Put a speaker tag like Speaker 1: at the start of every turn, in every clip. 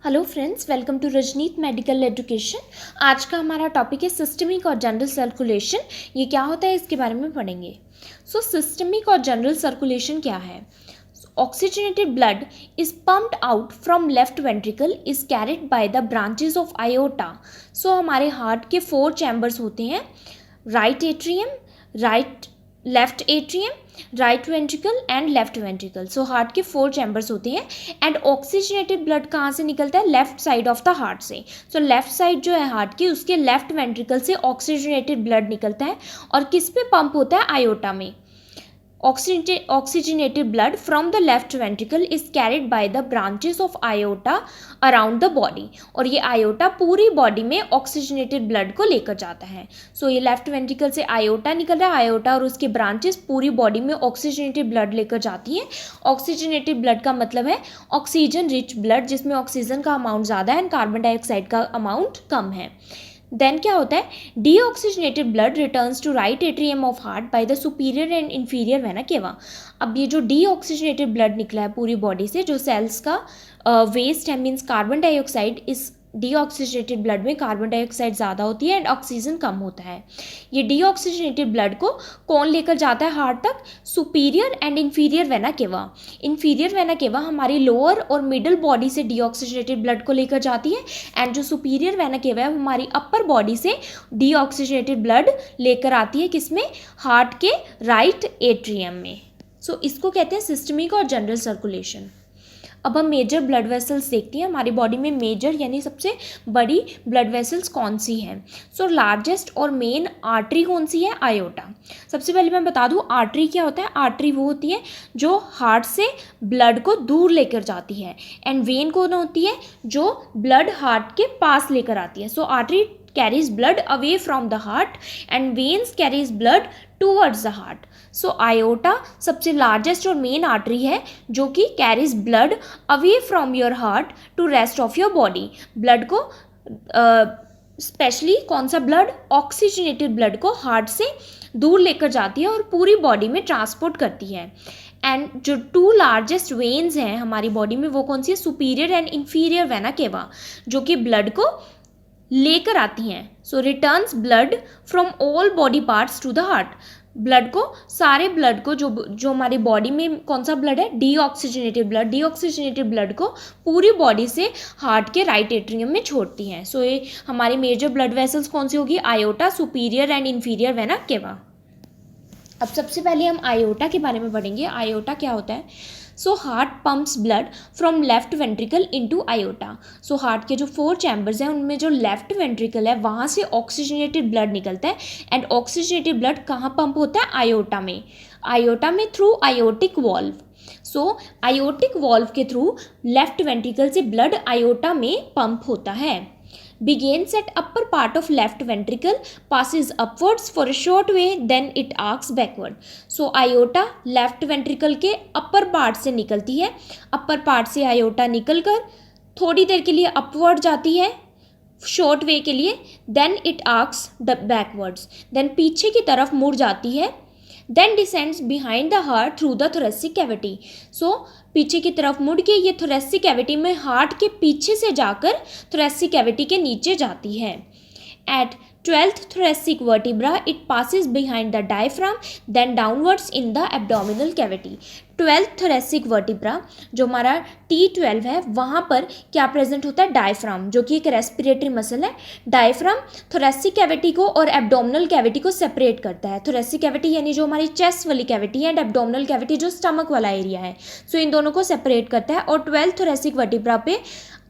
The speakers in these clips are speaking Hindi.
Speaker 1: Hello friends, welcome to Rajneet medical education. आज का हमारा टॉपिक है सिस्टमिक और जनरल सर्कुलेशन। ये क्या होता है इसके बारे में पढ़ेंगे। सिस्टमिक और जनरल सर्कुलेशन क्या है? Oxygenated blood is pumped out from left ventricle is carried by the branches of iota. हमारे हार्ट के 4 चैम्बर्स होते हैं, right atrium, left atrium, right ventricle and left ventricle. Heart के 4 चैम्बर्स होते हैं एंड ऑक्सीजनेटेड ब्लड कहाँ से निकलता है? Left side of the heart से। लेफ्ट साइड जो है हार्ट की, उसके लेफ्ट वेंट्रिकल से ऑक्सीजनेटेड ब्लड निकलता है और किस पे पंप होता है? आयोटा में। Oxygenated blood from the left ventricle is carried by the branches of aorta around the body। और ये आयोटा पूरी बॉडी में ऑक्सीजनेटेड ब्लड को लेकर जाता है। ये लेफ्ट वेंट्रिकल से आयोटा निकल रहा है, आयोटा और उसके ब्रांचेस पूरी बॉडी में ऑक्सीजनेटेड ब्लड लेकर जाती हैं। ऑक्सीजनेटेड ब्लड का मतलब है ऑक्सीजन रिच ब्लड, जिसमें ऑक्सीजन का अमाउंट ज़्यादा है एंड कार्बन डाइऑक्साइड का अमाउंट कम है। देन क्या होता है? Deoxygenated blood returns to right atrium of heart by the superior and inferior vena cava. अब ये जो डीऑक्सीजनेटेड ब्लड निकला है पूरी बॉडी से, जो सेल्स का वेस्ट है, मीन्स कार्बन डाइऑक्साइड, इस डीऑक्सीजनेटेड ब्लड में कार्बन डाइऑक्साइड ज़्यादा होती है एंड ऑक्सीजन कम होता है। ये डीऑक्सीजनेटेड ब्लड को कौन लेकर जाता है हार्ट तक? सुपीरियर एंड इंफीरियर वेना केवा। इंफीरियर वेना केवा हमारी लोअर और मिडल बॉडी से डीऑक्सीजनेटेड ब्लड को लेकर जाती है एंड जो सुपीरियर वेना केवा है हमारी अपर बॉडी से डीऑक्सीजनेटेड ब्लड लेकर आती है, किसमें? हार्ट के राइट एट्रियम में। इसको कहते हैं सिस्टमिक और जनरल सर्कुलेशन। अब हम मेजर ब्लड वेसल्स देखते हैं। हमारी बॉडी में मेजर यानी सबसे बड़ी ब्लड वेसल्स कौन सी हैं? लार्जेस्ट और मेन आर्टरी कौन सी है? आयोटा। सबसे पहले मैं बता दूं आर्टरी क्या होता है। आर्टरी वो होती है जो हार्ट से ब्लड को दूर लेकर जाती है एंड वेन कौन होती है? जो ब्लड हार्ट के पास लेकर आती है। Artery carries blood away from the heart and veins carries blood towards the heart। Iota सबसे लार्जेस्ट और मेन आर्टरी है जो कि carries blood away from your heart to rest of your body. Blood को स्पेशली कौन सा ब्लड? ऑक्सीजनेटेड ब्लड को हार्ट से दूर लेकर जाती है और पूरी बॉडी में ट्रांसपोर्ट करती है। एंड जो 2 लार्जेस्ट वेन्स हैं हमारी बॉडी में वो कौन सी है? सुपीरियर एंड इंफीरियर वेना केवा, जो कि ब्लड को लेकर आती हैं। Returns blood from all body parts to the heart. Blood को, सारे ब्लड को, जो हमारी बॉडी में कौन सा ब्लड है? Deoxygenated blood. डीऑक्सीजनेटेड ब्लड को पूरी बॉडी से हार्ट के राइट एट्रियम में छोड़ती हैं। ये हमारी मेजर ब्लड वेसल्स कौन सी होगी? Iota, superior and inferior vena cava. अब सबसे पहले हम आयोटा के बारे में पढ़ेंगे। आयोटा क्या होता है? Heart pumps blood from left ventricle into iota. Heart के जो 4 चैम्बर्स हैं उनमें जो लेफ्ट वेंट्रिकल है वहाँ से ऑक्सीजनेटेड ब्लड निकलता है एंड ऑक्सीजनेटेड ब्लड कहाँ पंप होता है? आयोटा में। आयोटा में through aortic valve. Aortic valve के थ्रू लेफ्ट वेंट्रिकल से ब्लड आयोटा में पंप होता है। Begins at upper part of left ventricle, passes upwards for a short way, then it arcs backward। Iota left ventricle के अपर पार्ट से निकलती है। अपर पार्ट से आयोटा निकलकर थोड़ी देर के लिए अपवर्ड जाती है, शॉर्ट वे के लिए, then it arches backwards, then पीछे की तरफ मुड़ जाती है, then descends behind the heart through the thoracic cavity. पीछे की तरफ मुड़ के ये थोरेसिक कैविटी में हार्ट के पीछे से जाकर थोरेसिक कैविटी के नीचे जाती है। At 12th thoracic vertebra it passes behind the diaphragm then downwards in the abdominal cavity। 12th thoracic vertebra जो हमारा T12 है वहाँ पर क्या प्रेजेंट होता है? डायफ्राम, जो कि एक रेस्पिरेटरी मसल है। डायफ्राम थोरेसिक कैविटी को और एब्डोमिनल कैविटी को सेपरेट करता है। थोरेसिक कैविटी यानी जो हमारी चेस्ट वाली कैविटी है एंड एब्डोमिनल कैविटी जो स्टमक वाला एरिया है, इन दोनों को सेपरेट करता है। और 12th thoracic vertebra पे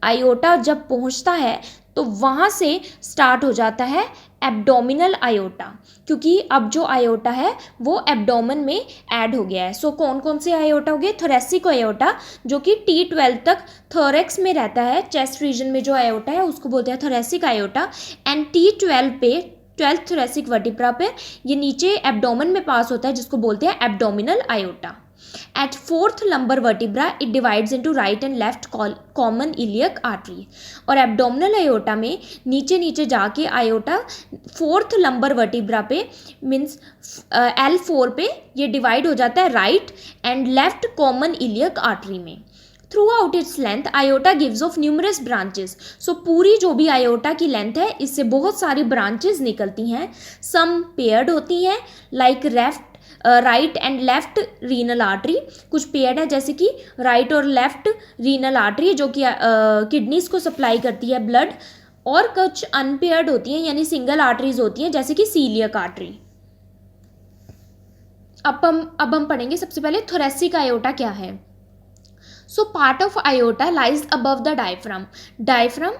Speaker 1: आयोटा जब पहुँचता है तो वहाँ से स्टार्ट हो जाता है एब्डोमिनल आयोटा, क्योंकि अब जो आयोटा है वो एब्डोमेन में ऐड हो गया है। कौन कौन से आयोटा हो गए? थोरेसिक आयोटा जो कि T12 तक थोरेक्स में रहता है, चेस्ट रीजन में जो आयोटा है उसको बोलते हैं थोरेसिक आयोटा। एंड T12 पे 12th thoracic vertebra पे ये नीचे एब्डोमेन में पास होता है जिसको बोलते हैं abdominal iota. At 4th lumbar vertebra it divides into right and left common iliac artery। और एब्डोमिनल आयोटा में नीचे नीचे जाके आयोटा 4th lumbar vertebra पे मीन्स L4 पे ये डिवाइड हो जाता है right and left common iliac artery में। Throughout its length aorta gives off numerous branches. So पूरी जो भी आयोटा की लेंथ है इससे बहुत सारी ब्रांचेस निकलती हैं। सम पेयर्ड होती हैं like right and left renal artery, कुछ पेयर्ड है जैसे कि राइट और लेफ्ट रीनल आर्टरी जो कि किडनीज को सप्लाई करती है ब्लड, और कुछ अनपेयर्ड होती हैं यानी सिंगल आर्टरीज होती हैं जैसे कि सीलियक आर्टरी। अब हम पढ़ेंगे सबसे पहले थोरेसिक आयोटा क्या है। So part of iota lies above the diaphragm. Diaphragm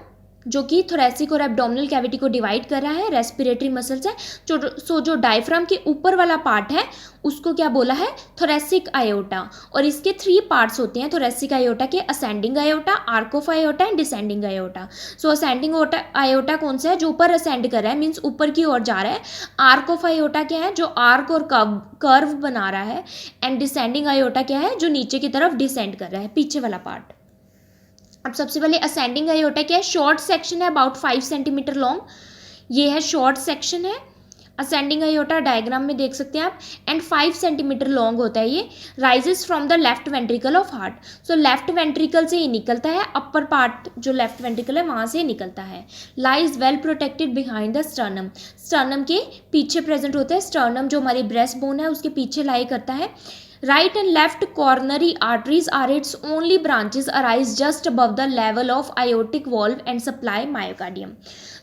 Speaker 1: जो कि थोरेसिक और एब्डोमिनल कैविटी को डिवाइड कर रहा है, रेस्पिरेटरी मसल्स है। जो डायफ्राम के ऊपर वाला पार्ट है उसको क्या बोला है, थोरेसिक आयोटा। और इसके 3 पार्ट्स होते हैं थोरेसिक आयोटा के, ascending iota, arch of iota and descending iota. So ascending iota कौन सा है, जो ऊपर असेंड कर रहा है, मीन्स ऊपर की ओर जा रहा है। आर्क ऑफ आयोटा क्या है, जो आर्क और कर्व बना रहा है। एंड डिसेंडिंग आयोटा क्या है, जो नीचे की तरफ डिसेंड कर रहा है, पीछे वाला पार्ट। अब सबसे पहले असेंडिंग आयोटा क्या है, शॉर्ट सेक्शन है अबाउट 5 सेंटीमीटर लॉन्ग, ये है शॉर्ट सेक्शन है असेंडिंग आयोटा, डायग्राम में देख सकते हैं आप। एंड 5 सेंटीमीटर लॉन्ग होता है ये, rises from the left ventricle of heart. So left ventricle से ये निकलता है, अपर पार्ट जो लेफ्ट वेंट्रिकल है वहाँ से निकलता है। Lies well protected behind the sternum, sternum के पीछे प्रेजेंट होता है। स्टर्नम जो हमारी ब्रेस्ट बोन है उसके पीछे लाई करता है। Right and left coronary arteries are its only branches arise just above the level of aortic valve and supply myocardium.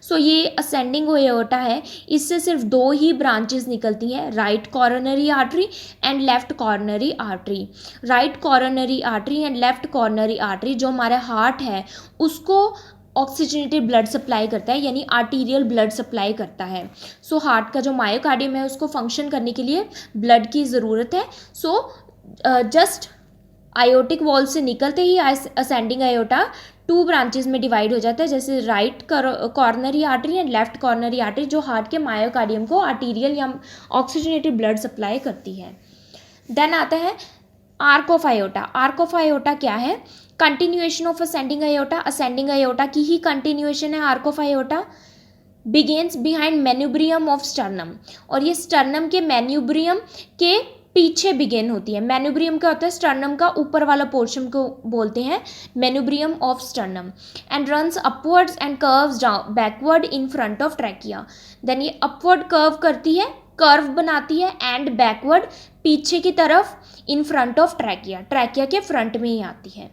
Speaker 1: So ये ascending aorta है, इससे सिर्फ 2 ही ब्रांचेस निकलती हैं, right coronary artery and left coronary artery. Right coronary artery and left coronary artery जो हमारा हार्ट है उसको ऑक्सीजनेटेड ब्लड सप्लाई करता है, यानी आर्टीरियल ब्लड सप्लाई करता है। सो हार्ट का जो मायोकार्डियम है उसको फंक्शन करने के लिए ब्लड की ज़रूरत है। सो जस्ट आयोटिक वॉल से निकलते ही असेंडिंग आयोटा 2 ब्रांचेस में डिवाइड हो जाता है, जैसे right coronary artery and left coronary artery जो हार्ट के मायोकार्डियम को आर्टीरियल या ऑक्सीजनेटेड ब्लड सप्लाई करती है। देन आता है arch of aorta. Arch of aorta क्या है, continuation of ascending aorta, ascending aorta की ही कंटिन्यूएशन है arch of aorta. Begins behind manubrium of sternum, और ये स्टर्नम के मेन्यूब्रियम के पीछे बिगेन होती है। मेन्यूब्रियम क्या होता है, स्टर्नम का ऊपर वाला पोर्शन को बोलते हैं manubrium of sternum. And runs upwards and curves down backward in front of trachea. Then ये अपवर्ड कर्व करती है, कर्व बनाती है, एंड बैकवर्ड पीछे की तरफ इन फ्रंट ऑफ ट्रैकिया, ट्रैकिया के फ्रंट में ही आती है।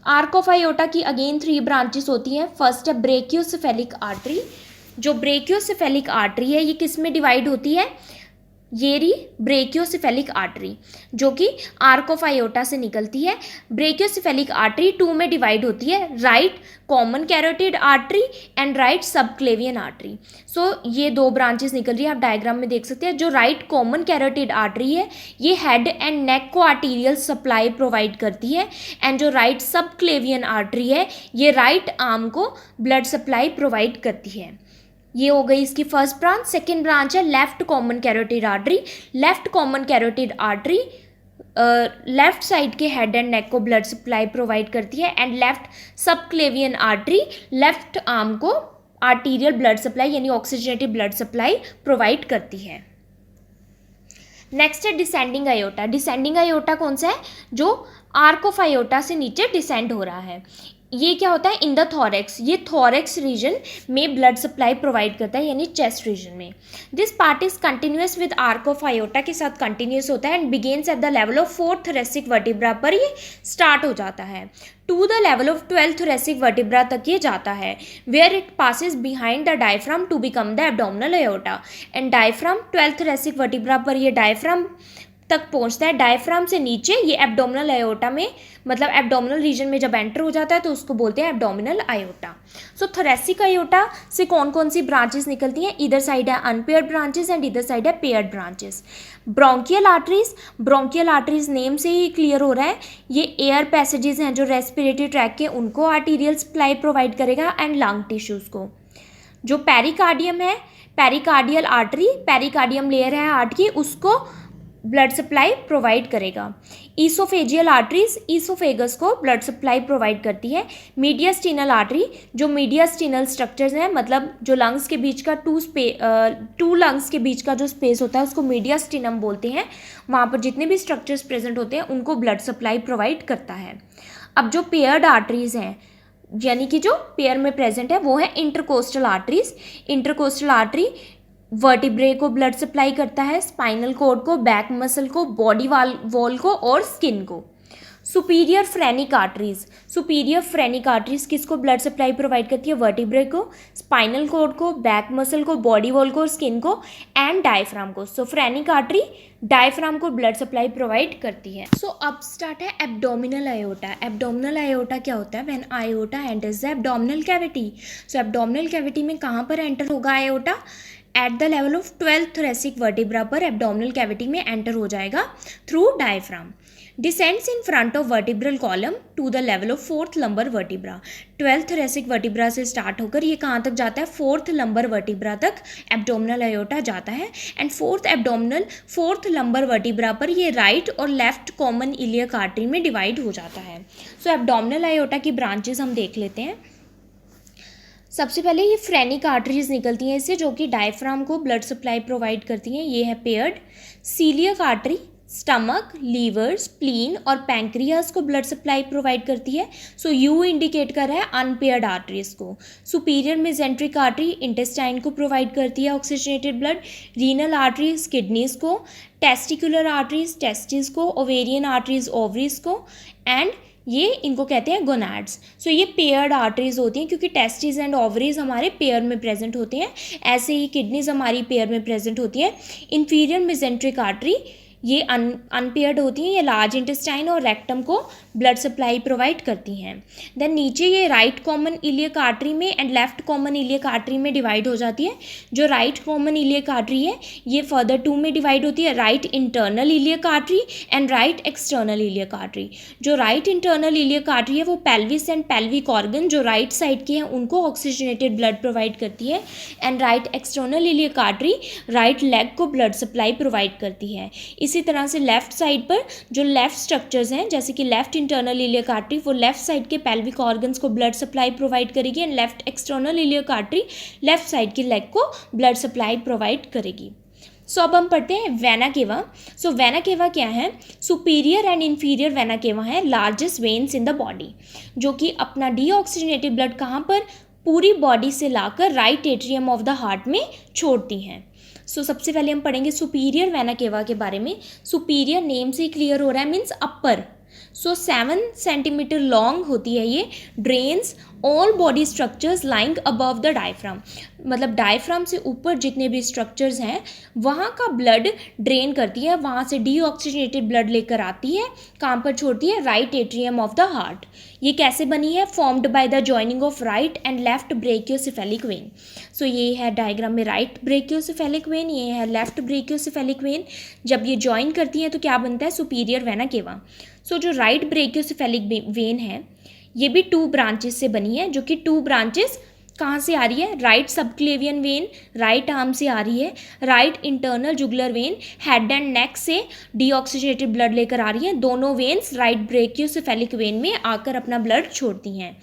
Speaker 1: आर्क ऑफ आयोटा की अगेन 3 ब्रांचेस होती हैं। फर्स्ट है ब्रेकियोसेफेलिक आर्टरी। जो ब्रेकियोसेफेलिक आर्टरी है ये किस में डिवाइड होती है, ये रही ब्रेकियोसेफेलिक आर्टरी जो कि आर्क ऑफ आयोटा से निकलती है। ब्रेकियोसेफेलिक आर्टरी 2 में डिवाइड होती है, right common carotid artery and right subclavian artery. So ये 2 ब्रांचेस निकल रही है, आप डायग्राम में देख सकते हैं। जो राइट कॉमन कैरोटिड आर्टरी है ये हेड एंड नेक को आर्टीरियल सप्लाई प्रोवाइड करती है, एंड जो राइट सबक्लेवियन आर्टरी है ये राइट आर्म को ब्लड सप्लाई प्रोवाइड करती है। ये हो गई इसकी फर्स्ट ब्रांच। सेकेंड ब्रांच है left common carotid artery. Left common carotid artery left side के हेड एंड नेक को ब्लड सप्लाई प्रोवाइड करती है, and left subclavian artery left arm को आर्टीरियल ब्लड सप्लाई यानी ऑक्सीजनेटेड ब्लड सप्लाई प्रोवाइड करती है। नेक्स्ट है डिसेंडिंग आयोटा। डिसेंडिंग आयोटा कौन सा है, जो आर्क ऑफ आयोटा से नीचे डिसेंड हो रहा है। ये क्या होता है, इन द थॉरेक्स, ये थॉरेक्स रीजन में ब्लड सप्लाई प्रोवाइड करता है यानी चेस्ट रीजन में। This part is continuous with arch of aorta के साथ कंटिन्यूस होता है, and begins at the level of 4th thoracic vertebra पर ये स्टार्ट हो जाता है, to the level of 12th thoracic vertebra तक ये जाता है, where it passes behind the diaphragm to become the abdominal iota. And diaphragm 12th thoracic vertebra पर ये डायफ्राम तक पहुंचता है। डायफ्राम से नीचे ये एब्डोमिनल आयोटा में, मतलब एब्डोमिनल रीजन में जब एंटर हो जाता है तो उसको बोलते हैं एब्डोमिनल आयोटा। सो थोरेसिक आयोटा से कौन कौन सी ब्रांचेस निकलती हैं, इधर साइड है अनपेयर्ड ब्रांचेस एंड इधर साइड है paired branches. Bronchial arteries, bronchial arteries name से ही क्लियर हो रहा है, ये एयर पैसेजेस हैं जो रेस्पिरेटरी ट्रैक के, उनको आर्टीरियल सप्लाई प्रोवाइड करेगा, एंड लंग टिश्यूज़ को। जो पेरिकार्डियम है, पेरिकार्डियल आर्टरी, पेरिकार्डियम लेयर है हार्ट की, उसको ब्लड सप्लाई प्रोवाइड करेगा। ईसोफेजियल आर्टरीज ईसोफेगस को ब्लड सप्लाई प्रोवाइड करती है। मीडियास्टिनल आर्टरी, जो मीडियास्टिनल स्ट्रक्चर्स हैं, मतलब जो लंग्स के बीच का टू लंग्स के बीच का जो स्पेस होता है उसको मीडियास्टिनम बोलते हैं, वहाँ पर जितने भी स्ट्रक्चर्स प्रेजेंट होते हैं उनको ब्लड सप्लाई प्रोवाइड करता है। अब जो पेयर्ड आर्टरीज हैं, यानी कि जो पेयर में प्रेजेंट है, वो है intercostal arteries. Intercostal artery vertebrae को ब्लड सप्लाई करता है, स्पाइनल कॉर्ड को, बैक मसल को, बॉडी वॉल को और स्किन को। Superior phrenic arteries, superior phrenic arteries किसको ब्लड सप्लाई प्रोवाइड करती है? वर्टिब्रे को, स्पाइनल कॉर्ड को, बैक मसल को, बॉडी वॉल को और स्किन को, एंड डायफ्राम को। सो फ्रेनिक आर्टरी डायफ्राम को ब्लड सप्लाई प्रोवाइड करती है। सो अब स्टार्ट है एब्डोमिनल आयोटा। एब्डोमिनल आयोटा क्या होता है? When iota enters the abdominal cavity. So abdominal cavity में कहाँ पर एंटर होगा iota? Eight the level of 12th thoracic vertebra पर एब्डोमिनल कैविटी में एंटर हो जाएगा through diaphragm. Descends in front of vertebral column to the level of 4th lumbar vertebra. 12th thoracic vertebra से स्टार्ट होकर ये कहाँ तक जाता है? 4th लंबर वर्टिब्रा तक एब्डोमिनल आयोटा जाता है। एंड 4th लंबर वर्टिब्रा पर ये राइट और लेफ्ट कॉमन इलियक आर्टरी में डिवाइड हो जाता है। सो एब्डोमिनल आयोटा की ब्रांचेस हम देख लेते हैं। सबसे पहले ये फ्रेनिक आर्टरीज निकलती हैं इससे, जो कि डायफ्राम को ब्लड सप्लाई प्रोवाइड करती हैं। ये है paired. Celiac artery stomach, liver, spleen और पैंक्रियास को ब्लड सप्लाई प्रोवाइड करती है। सो यू इंडिकेट कर रहा है अनपेयर्ड आर्टरीज को। सुपीरियर मेजेंट्रिक आर्टरी इंटेस्टाइन को प्रोवाइड करती है oxygenated blood. Renal arteries kidneys को, टेस्टिकुलर आर्टरीज टेस्टिस को, ओवेरियन आर्टरीज ओवरीज को, एंड ये इनको कहते हैं गोनाड्स। सो ये पेयर्ड आर्टरीज होती हैं क्योंकि टेस्टिस एंड ओवरीज हमारे पेयर में प्रेजेंट होते हैं, ऐसे ही किडनीज हमारी पेयर में प्रेजेंट होती हैं। इंफीरियर मेजेंट्रिक आर्टरी ये अनपेयर्ड होती हैं, ये लार्ज इंटेस्टाइन और रेक्टम को ब्लड सप्लाई प्रोवाइड करती हैं। देन नीचे ये राइट कॉमन इलियक आर्टरी में and left common iliac artery में डिवाइड हो जाती है। जो राइट कॉमन इलियक आर्टरी है ये फर्दर टू में डिवाइड होती है, right internal iliac artery and right external iliac artery. जो राइट इंटरनल इलियक आर्टरी है वो पेल्विस एंड पेल्विक ऑर्गन जो राइट साइड के हैं उनको ऑक्सीजनेटेड ब्लड प्रोवाइड करती है। And right external iliac artery right leg को ब्लड सप्लाई प्रोवाइड करती है। इसी तरह से लेफ्ट साइड पर जो लेफ्ट स्ट्रक्चर्स हैं, जैसे कि लेफ्ट इंटरनल इलियक आर्टरी वो लेफ्ट साइड के पेल्विक ऑर्गन्स को ब्लड सप्लाई प्रोवाइड करेगी and left external iliac artery left side की लेग को ब्लड सप्लाई प्रोवाइड करेगी। सो अब हम पढ़ते हैं वेना केवा। सो वेना केवा क्या है? Superior and inferior vena cava है largest veins in the body, जो कि अपना डीऑक्सीजनेटेड ब्लड कहाँ पर? पूरी बॉडी से लाकर right atrium of the heart में छोड़ती हैं। सो सबसे पहले हम पढ़ेंगे सुपीरियर वेना केवा के बारे में। सुपीरियर नेम से ही क्लियर हो रहा है, मीन्स अपर। सो 7 सेंटीमीटर लॉन्ग होती है ये। Drains all body structures lying above the diaphragm, मतलब डायफ्राम से ऊपर जितने भी स्ट्रक्चर्स हैं वहाँ का ब्लड ड्रेन करती है, वहाँ से डीऑक्सीजनेटेड ब्लड लेकर आती है, कहाँ पर छोड़ती है? Right atrium of the heart. ये कैसे बनी है? Formed by the joining of right and left brachiocephalic vein. So ये है डायग्राम में राइट ब्रेकियोसेफेलिक वेन, ये है लेफ्ट ब्रेकियोसेफेलिक वेन। जब ये ज्वाइन करती है तो क्या बनता है? सुपीरियर वेना केवा। सो जो राइट ब्रेकियोसेफेलिक वेन है ये भी 2 ब्रांचेस से बनी है, जो कि 2 ब्रांचेस कहाँ से आ रही है? Right subclavian vein right arm से आ रही है, right internal jugular vein head and neck से डीऑक्सीजनेटेड ब्लड लेकर आ रही है। दोनों वेन्स राइट ब्रेकियोसेफेलिक वेन में आकर अपना ब्लड छोड़ती हैं।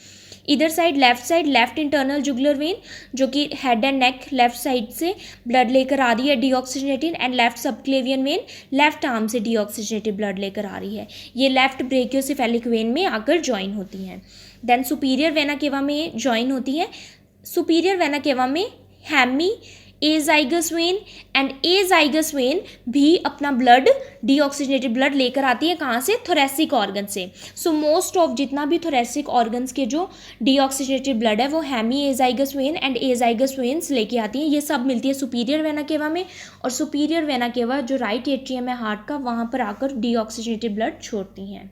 Speaker 1: इधर side left internal jugular vein जो कि head and neck left side से ब्लड लेकर आ रही है deoxygenated, and left subclavian vein left arm से डीऑक्सीजनेटेड ब्लड लेकर आ रही है। ये लेफ्ट ब्रेकियोसेफेलिक वेन में आकर ज्वाइन होती हैं। देन सुपीरियर वेना केवा में ज्वाइन होती है। सुपीरियर वेना केवा में hemi azygos vein and azygos vein भी अपना ब्लड डीऑक्सीजनेटेड ब्लड लेकर आती है, कहाँ से? थोरेसिक ऑर्गन से। सो मोस्ट ऑफ जितना भी थोरेसिक ऑर्गन्स के जो डीऑक्सीजनेटेड ब्लड है वो hemi azygos vein and azygos veins लेके आती हैं। ये सब मिलती है सुपीरियर वेना केवा में, और सुपीरियर वेना केवा जो राइट एट्रियम है हार्ट का वहाँ पर आकर डीऑक्सीजनेटेड ब्लड छोड़ती हैं।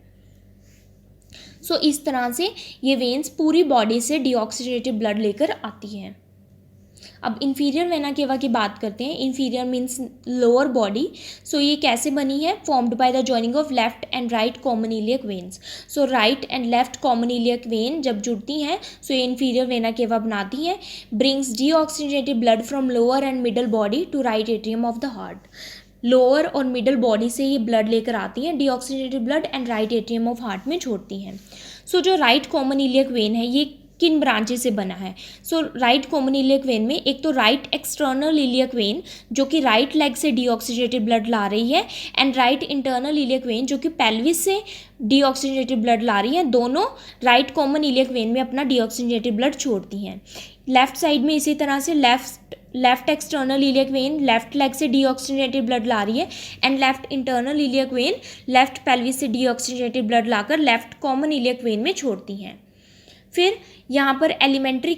Speaker 1: सो इस तरह से ये वेन्स पूरी बॉडी से डीऑक्सीजनेटेड ब्लड लेकर आती हैं। अब इन्फीरियर वेना केवा की बात करते हैं। Inferior means lower body. So ये कैसे बनी है? Formed by the joining of left and right common iliac veins. So right and left common iliac vein जब जुड़ती हैं सो ये इन्फीरियर वेना केवा बनाती हैं। Brings deoxygenated blood from lower and middle body to right atrium of the heart. Lower और मिडल बॉडी से ये ब्लड लेकर आती हैं deoxygenated blood and right atrium of heart में छोड़ती हैं। सो जो राइट कॉमन इलियक वेन है ये किन ब्रांचेस से बना है। सो राइट कॉमन इलियक वेन में एक तो राइट एक्सटर्नल इलियक वेन जो कि राइट लेग से डीऑक्सीजनेटेड ब्लड ला रही है, and right internal iliac when जो कि पेल्विस से डीऑक्सीजनेटेड ब्लड ला रही है। दोनों राइट कॉमन इलियक वेन में अपना डीऑक्सीजनेटेड ब्लड छोड़ती हैं। लेफ्ट साइड में इसी तरह से left external iliac vein left leg से डीऑक्सीजनेटेड ब्लड ला रही है, and left internal iliac vein left pelvis से डीऑक्सीजनेटेड ब्लड लाकर लेफ्ट कॉमन इलियक वेन में छोड़ती हैं। फिर यहाँ पर एलिमेंट्री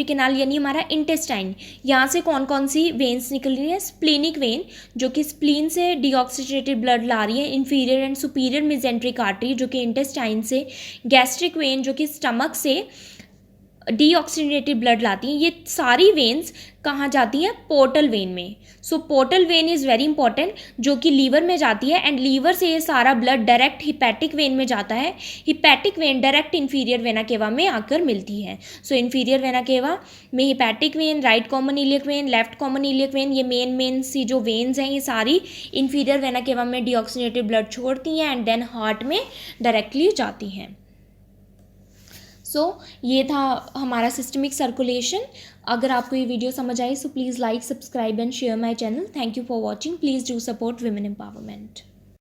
Speaker 1: कैनाल यानी हमारा इंटेस्टाइन, यहाँ से कौन कौन सी वेन्स निकल रही है। स्प्लीनिक वेन जो कि स्प्लीन से डीऑक्सीजनेटेड ब्लड ला रही है, inferior and superior mesenteric artery जो कि इंटेस्टाइन से, गैस्ट्रिक वेन जो कि स्टमक से डीऑक्सीजनेटेड ब्लड लाती हैं। ये सारी वेन्स कहाँ जाती हैं, पोर्टल वेन में। सो portal vein is very important जो कि लीवर में जाती है, एंड लीवर से ये सारा ब्लड डायरेक्ट हिपैटिक वेन में जाता है। Hepatic vein direct inferior vena cava में आकर मिलती है। सो इन्फीरियर वेना केवा में hepatic vein, right common iliac vein, left common iliac when, ये मेन सी जो वेन्स हैं ये सारी इन्फीरियर वेना केवा में डीऑक्सीजनेटेड ब्लड छोड़ती हैं एंड देन हार्ट में डायरेक्टली जाती हैं। ये था हमारा सिस्टमिक सर्कुलेशन। अगर आपको ये वीडियो समझ आई so please like, subscribe and share my channel. Thank you for watching. Please do support women empowerment.